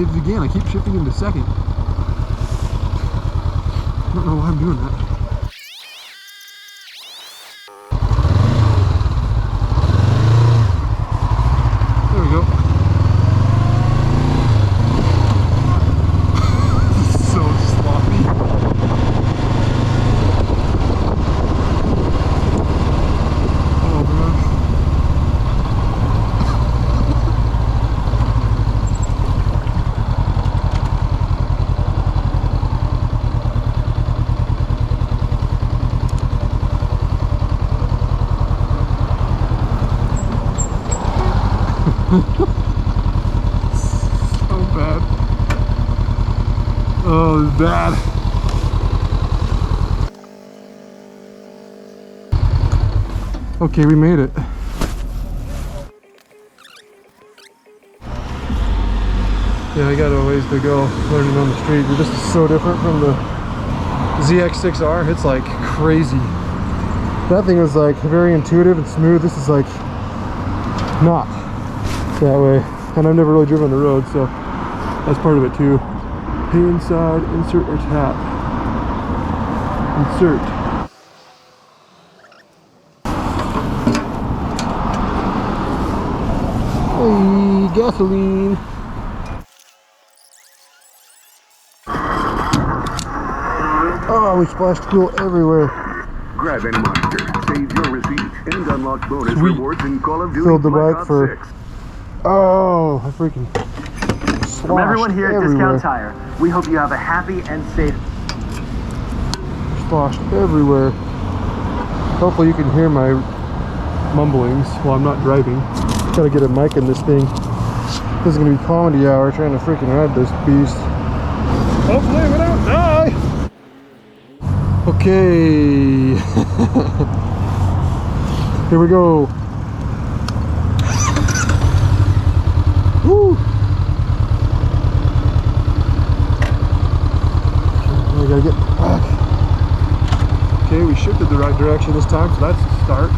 did it again. I keep shifting into second. I don't know why I'm doing that. There we go. So sloppy. Oh man. So bad. Oh, it's bad. Okay, we made it. Yeah, I got a ways to go learning on the street. This is so different from the ZX6R. It's like crazy. That thing was like very intuitive and smooth. This is like not that way. And I've never really driven on the road, so that's part of it too. Pay inside, insert or tap. Insert. Hey, gasoline. Oh, we splashed fuel everywhere. Grab any monster, save your receipt, and unlock bonus Sweet. rewards in Call of Duty Filled the Black bike Ops for 6. Oh, I freaking sloshed From everyone here at everywhere. Discount Tire, we hope you have a happy and safe. Sloshed everywhere. Hopefully you can hear my mumblings while I'm not driving. Gotta get a mic in this thing. This is gonna be comedy hour trying to freaking ride this beast. Hopefully we don't die. Okay. Here we go. Woo! I gotta get back. Okay, we shifted the right direction this time, so that's a start.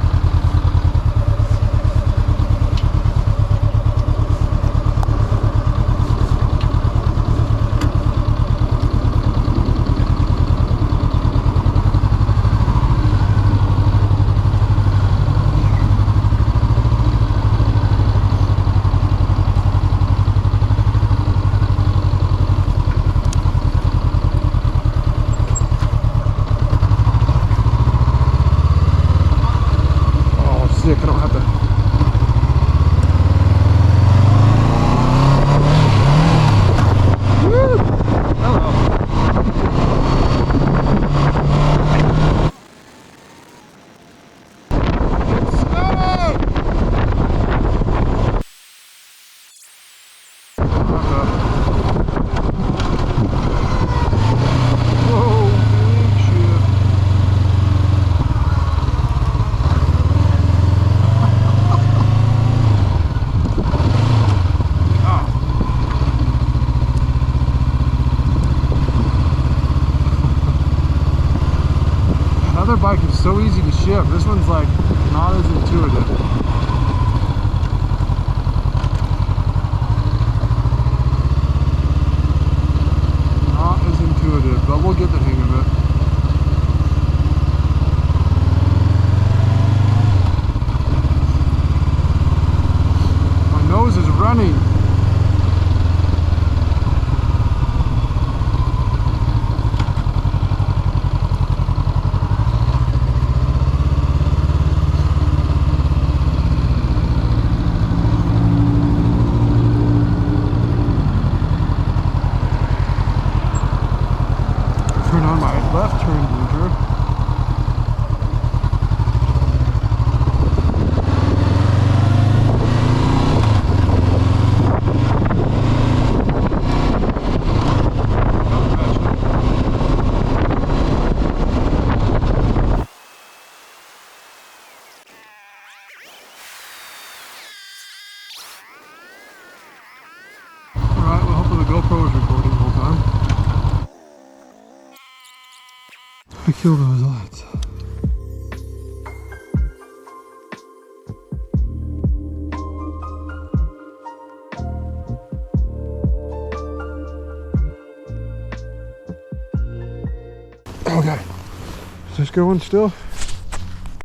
Sick, I don't have to. Woo! Hello. Whoa, big shit. Another bike is so easy to shift. This one's like not as intuitive. Not as intuitive, but we'll get the hang of it. My nose is running. Turn on my left turn blinker. Alright, well hopefully the GoPro is recording the whole time. I killed those lights. Okay. Is this going still?